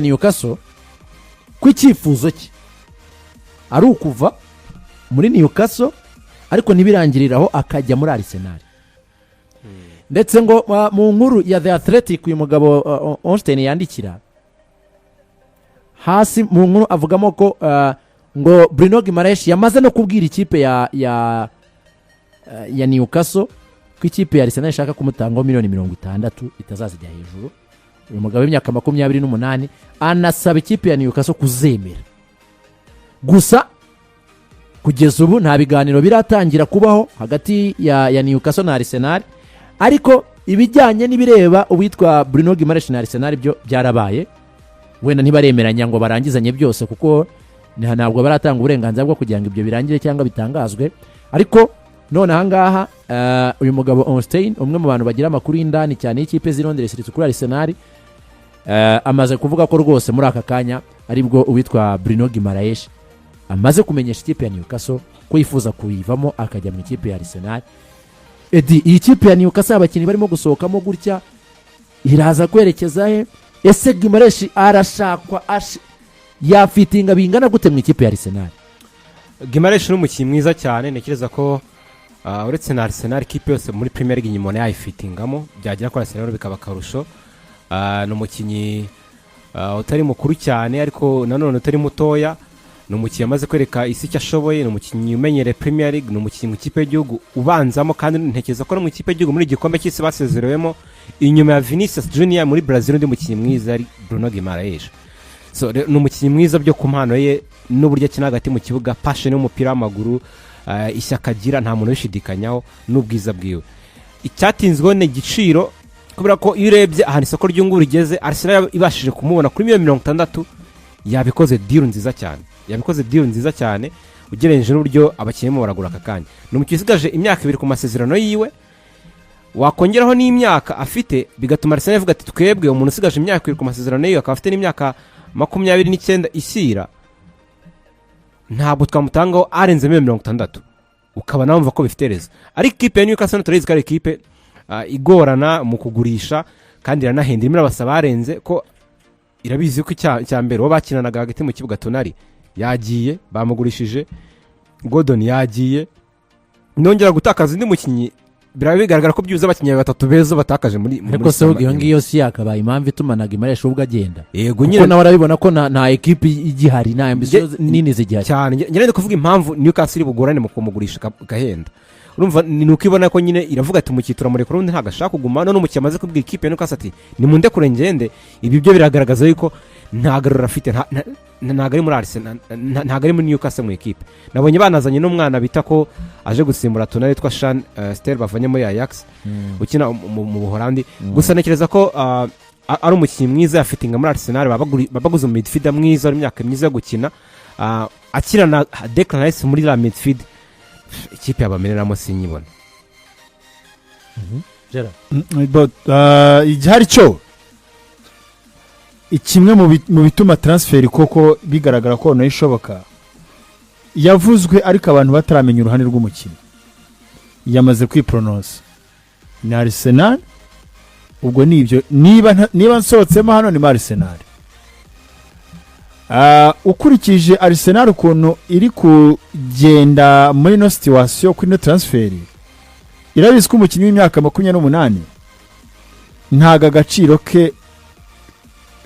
Newcastle ku icyifuzo cye ari ukuva muri Newcastle ariko ntibirangiriraho akajya muri Arsenal. Ndetse ngo mu nkuru ya The Athletic uyu mugabo Onstein yandikira hasi mu nkuru avugamo ko ngo Bruno Guimaraes yamaze no kubwira ikipe ya Newcastle ko ikipe ya Arsenal ishaka kumutangaho miliyoni 60 itazazijya hejuru. Uyu mugabo w'imyaka 28 anasaba ikipe ya Newcastle kuzemera. Gusa kugeza ubu nta biganiro biratangira kubaho hagati ya Newcastle na Arsenal, ariko ibijyanye n'ibireba uwitwa Bruno Guimaraes na Arsenal byo byarabaye. Wenda ntibaremeranya ngo barangizanye byose kuko ntabwo baratanga uburenganzira bwo kugira ngo ibyo birangire cyangwa bitangazwe, ariko none ahangaha uyu mugabo Onstein umwe mu bantu bagira amakuru y'indani cyane y'ikipe z'Londres ziri kuri Arsenal amaze kuvuga ko rwose muri aka kanya aribwo uwitwa Bruno Guimaraes amaze kumenyesha ikipe ya Newcastle ko yifuza kuyivamo akajya mu ikipe ya Arsenal. Iyi kipe ya Newcastle abakinnyi barimo gusohokamo gutya iraza kwerekeza he? Ese Guimaraes arashakwa yafitinga bingana gute mu ikipe ya Arsenal? Guimaraes ni umukinnyi mwiza cyane, ntekereza ko uretse na Arsenal ikipe yose muri Premier League nyimone yayifitingamo byagira ko Arsenal bikaba karusho. Ni umukinnyi utari mukuru cyane ariko nanone utari mutoya, ni umukinnyi amaze kwereka isi icyo ashoboye, ni umukinnyi umenyereye Premier League, ni umukinnyi mu ikipe y'igihugu ubanzamo, kandi ntekereza ko no mu ikipe y'igihugu muri igikombe cy'isi basezerewemo inyuma ya Vinicius Junior muri Brazil undi mukinnyi mwiza ari Bruno Guimaraes. So ni umukinnyi mwiza byo ku mpano ye n'uburyo akina hagati mu kibuga, passion y'umupira w'amaguru, ishyaka agira nta muntu wishidikanyaho n'ubwiza bwiwe. Icyatinzweho ni igiciro, kubera ko iyo urebye ahantu isoko ry'inguru rigeze Arsenal ibashije kumubona kuri miliyoni 60 yabikoze deal nziza cyane ugereranije n'uburyo abakinnyi baragura aka kanya. Ni umukinnyi usigaje imyaka 2 ku masezerano yiwe, wakongeraho n'imyaka afite bigatuma Arsenal ivuga ati twebwe umuntu usigaje imyaka 2 ku masezerano yiwe akaba afite n'imyaka 29 isira, ntabwo twamutangaho arenze 60, ukaba namva ko bifitereza. Ariko ikipe ya Newcastle turizi ko ari ikipe igorana mu kugurisha kandi iranahenda, irimo abasaba arenze ko irabizi ko icya mbere wo bakinanaga hagati mu kibuga Tonali yagiye bamugurishije, Gordon yagiye, nongera gutakaza indi mukinnyi biraba bigaragara ko byuza abakinnyi 3 beza batakaje muri ariko se iyo ngiyo si yakabaye impamvu itumanaga Guimaraes ubwo agenda. Yego nyine nawe arabibona ko nta equipe igihari, nta ambition nini zigihari cyane. Ngende kuvuga impamvu Newcastle bugorane mu kumugurisha gahenda, urumva ni ukibona ko nyine iravuga ati umukitura muri kurundi ntago ashaka kuguma, none umukiye amaze kubwira ikipe ya Newcastle ati ni munde kurengende. Ibi byo biragaragaza yuko ntagarura afite, ntago ari muri Arsenal, ntago ari muri Newcastle mu equipe. Nabonye banazanye n'umwana bita ko aje gusimbura Tonali yitwa Sean Ster bavanye muri Ajax ukina mu Buholandi. Gusa nekereza ko ari umukinnyi mwiza yafitinga muri Arsenal, babaguze midfielder mwiza ari imyaka myiza yo gukina, akira na Declan Rice muri la midfield. Ikipe yabameneramo sinyibona. But igihari cyo ikimwe mu bituma transfer koko bigaragara ko no ishoboka yavuzwe, ariko abantu bataramenya uruhande rw'umukinnyi yamaze kwipronounce ni Arsenal. Ubwo nibyo niba nsohotsemo hano ni Arsenal. Ukurikije Arsenal ukuntu iri kugenda muri no situation kuri no transfer, irabizi ko umukinnyi w'imyaka 28 ntaga agaciro ke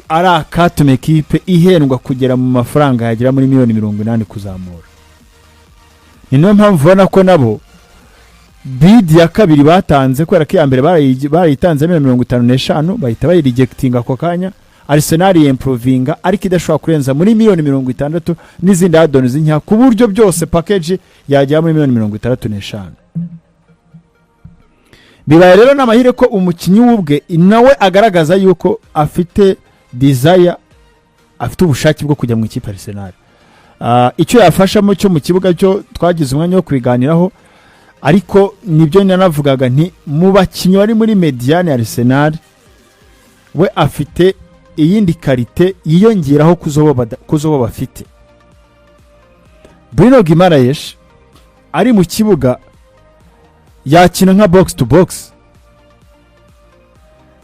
ari akatume equipe ihendwa kugera mu mafaranga yagira muri miliyoni 80 kuzamura. Ni no mpamvu ubona ko nabo bid ya kabiri batanze kwera ko ya mbere barayitanze 55 bahita bayirejectinga ako kanya. Arsenal improvinga ariko idashobora kurenza muri miliyoni 60 n'izindi add-ons z'inka ku buryo byose package yajya muri miliyoni 65. Bibaye rero n'amahire ko umukinnyi w'ubwe nawe agaragaza yuko afite desire, afite ubushake bwo kujya mu ikipe Arsenal. Icyo yafashamo cyo mu kibuga cyo twagize umwanya wo kwiganiraho, ariko nibyo nanavugaga nti mu bakinnyi bari muri mediane Arsenal we afite iyindi karite yiyongeraho kuzobo bafite. Bruno Guimaraes ari mu kibuga yakina nka box to box,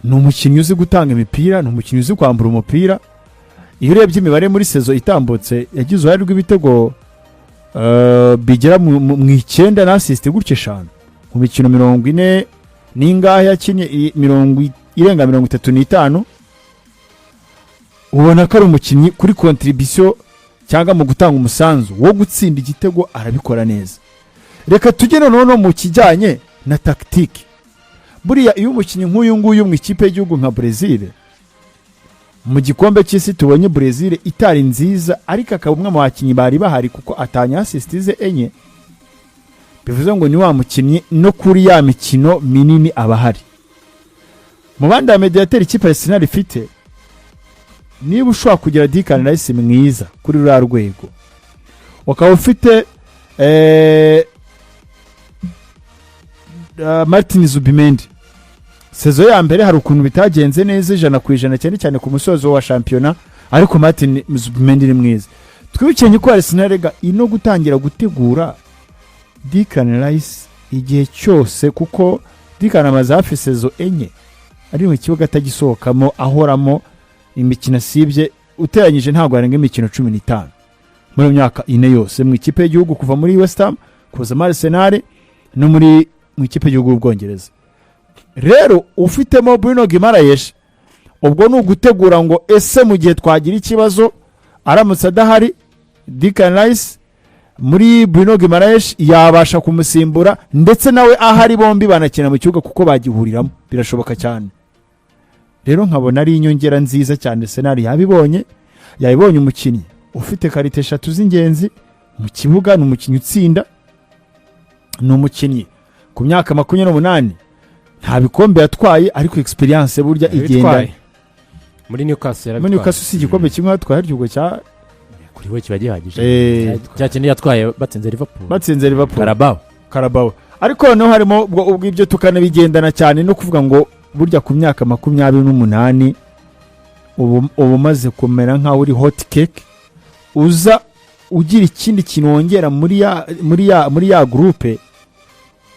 ni umukinnyi uzi gutanga imipira, ni umukinnyi uzi kwambura umupira, iyo urebye imibare muri sezo itambutse yagize uruhare rw'ibitego bigera mu 9 na assist gutya 5 mu mikino 40 n'ingahe yakinye irenga 35. ubona ko ari umukinnyi kuri contribution cyangwa mu gutanga umusanzu wo gutsinda igitego arabikora neza. Reka tujye noneho mu kijyanye na tactique. Buriya iyo umukinnyi nk'uyu nguyu mu ikipe y'igihugu nka Brazil mu gikombe cy'isi tubonye Brazil itari nziza ariko akaba umwe mu bakinnyi bari bahari kuko atanya assist ze enye, bivuze ngo ni wa mukinnyi no kuri ya mikino minini abahari. Mu bandi ya mediateur ikipe Arsenal ifite, niba ushobora kugira Declan Rice mwiza kuri ruriya rwego ukaba ufite Martin Zubimendi, sezo ya mbere hari ukuntu bitagenze neza 100% cyane ku musozo wa shampiyona, ariko Martin Zubimendi ni mwiza. Twibukenye ko Arsenal rega ino gutangira gutegura Declan Rice igihe cyose, kuko Declan amaze hafi sezo enye ari mu kibuga atagisohokamo, ahoramo imikino sibye uteranyije ntabwo arenga imikino 15 muri myaka ine yose mu ikipe y'igihugu, kuva muri West Ham kuza muri Arsenal no muri mu ikipe y'igihugu y'Ubwongereza. Rero ufitemo Bruno Guimaraes, ubwo ni ugutegura ngo ese mu gihe twagira ikibazo aramutse adahari Declan Rice muri Bruno Guimaraes yabasha kumusimbura, ndetse nawe ahari bombi banakina mu kibuga kuko bagihuriramo, birashoboka cyane. Rero nkabona ari inyongera nziza cyane Arsenal yabibonye umukinnyi ufite karite 3 z'ingenzi mu kibuga, ni umukinnyi utsinda, ni umukinnyi ku myaka 28 nta bikombe yatwaye ariko experience burya igenda. Muri Newcastle si igikombe kimwe yatwaye aryo cya kuri we kiba gihagije. Cyakindi yatwaye batsinze Liverpool Carabao. Ariko no harimo ubwo ibyo tukanabigendana cyane no kuvuga ngo burya ku myaka 28 ubu maze kumera nka uri hot cake, uza ugira ikindi kintu wongera muri ya groupe,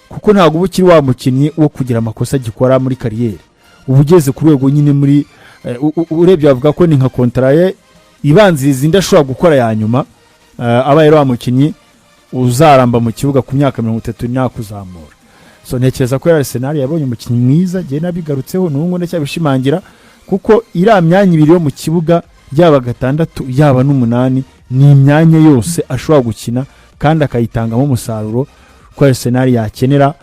kuko ntabwo uba ukiri wa mukinnyi wo kugira amakosa gikora muri kariyeri. Ubu ugeze ku rwego nyine muri urebye bavuga ko ni nka kontra ye ibanziriza indashobora gukora ya nyuma, aba yari wa mukinnyi uzaramba mu kibuga ku myaka 30 nakuzamura. So ntekereza ko Arsenal yabonye umukinnyi mwiza, je nabigarutseho n'ubwo ndacyabishimangira, kuko iriya myanya ibiri yo mu kibuga yaba 6 yaba n'8 ni imyanya yose ashobora gukina kandi akayitangamo umusaruro ko Arsenal yakenera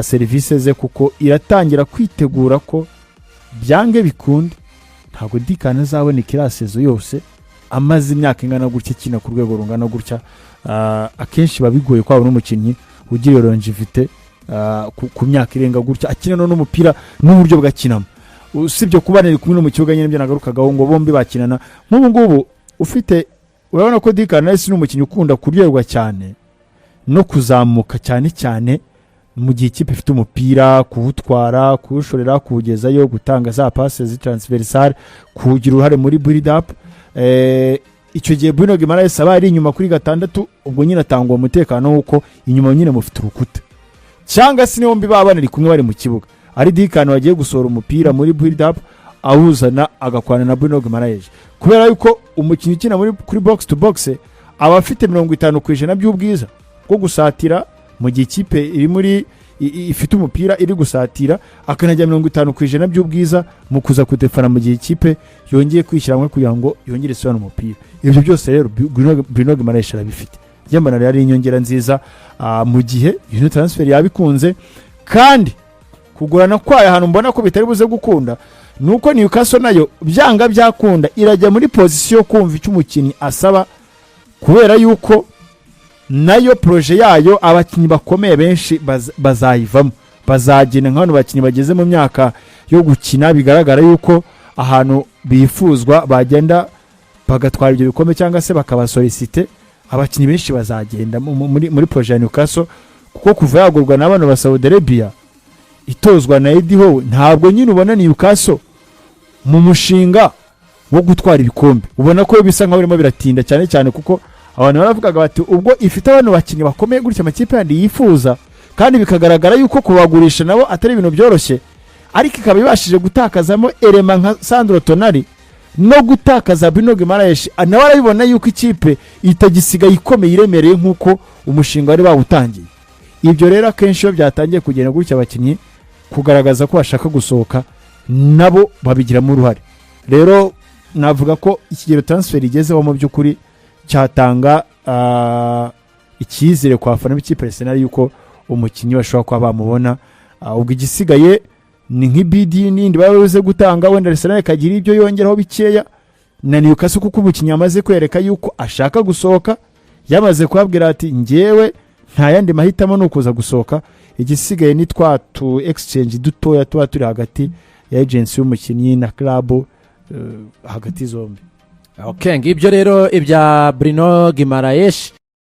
service ze, kuko iratangira kwitegura ko byange bikunde ntabwo Declan azaboneka irasezo yose amaze imyaka ingana gutya kina ku rwego rungana gutya. Akenshi babigoye kwaba n'umukinnyi ugira longevity ku myaka irenga gutya akina n'umupira n'uburyo bwakinamo, usibye kubanira kumwe mu kibuga nyine byo nagarukagaho ngo bombi bakinana. Nk'ubu ngubu ufite urabona ko Declan Rice ni umukinnyi ukunda kuryoherwa cyane no kuzamuka cyane mu gihe ikipe ifite umupira, kuwutwara, kuwushorera, kuwugezayo, gutanga za passes transversal, kugira uruhare muri build up. Icyo gihe Bruno Guimaraes aba ari inyuma kuri 6, ubwo nyine atanga umutekano wuko inyuma nyine mufite urukuta, cyangwa se niyo mbi babanira kumwe bari mu kibuga ari Declan wagiye gusohora umupira muri build up awuzana agakwana na Bruno Guimaraes, kubera yuko umukinnyi ukina kuri box to box aba afite 50% by'ubwiza bwo gusatira mu gihe ikipe iri muri ifite umupira iri gusatira, akanajya 50% by'ubwiza mu kuza kudefana mu gihe ikipe yongeye kwishyira kugira ngo yongere isubirane umupira. Ibyo byose rero Bruno Guimaraes arabifite. Yambana rero ari inyongera nziza mu gihe iyo transfer yabikunze, kandi kugurana kwayo ahantu mbona ko bitari buze gukunda nuko Newcastle nayo byanga byakunda irajya muri position kumva icyo umukinnyi asaba, kubera yuko nayo proje yayo abakinnyi bakomeye benshi bazayivamo, bazagena nk'abantu bakinnyi bageze mu myaka yo gukina, bigaragara yuko ahantu bifuzwa bagenda bagatwara ibyo bikombe cyangwa se bakabasolicite, abakinnyi benshi bazagenda muri proje ya Newcastle, kuko kuva yagurwa n'abantu ba Saudi Arabia itozwa na Eddie Howe, ntabwo nyine ubona Newcastle mu mushinga wo gutwara ibikombe, ubona ko bisa nkaho birimo biratinda cyane kuko abantu baravugaga bati ubwo ifite abantu bakinnyi bakomeye gutya amakipe yandi yifuza, kandi bikagaragara yuko kubagurisha nabo atari ibintu byoroshye, ariko ikaba ibashije gutakazamo elema nka Sandro Tonali no gutakaza Bruno Guimaraes nawe arabibona yuko ikipe itagisigaye ikomeye iremereye nk'uko umushinga wari bawutangiye. Ibyo rero akenshi iyo byatangiye kugenda gutya abakinnyi kugaragaza ko bashaka gusohoka nabo babigiramo uruhare. Rero navuga ko ikigero transfer igezeho mu by'ukuri cyatanga icyizere kwa fana b'ikipe Arsenal yuko umukinnyi bashobora kuba bamubona. Ubwo igisigaye ni nk'ibidi n'indi babuze gutanga, wenda Arsenal ikagira ibyo yongeraho bikeya na Newcastle kuko umukinnyi amaze kwereka yuko ashaka gusohoka, yamaze kubabwira ati njyewe nta yandi mahitamo ni ukuza gusohoka. Igisigaye ni twatu exchange dutoya tuba turi hagati ya agency y'umukinnyi na club hagati zombi. Okay, ngibyo rero ibya Bruno Guimaraes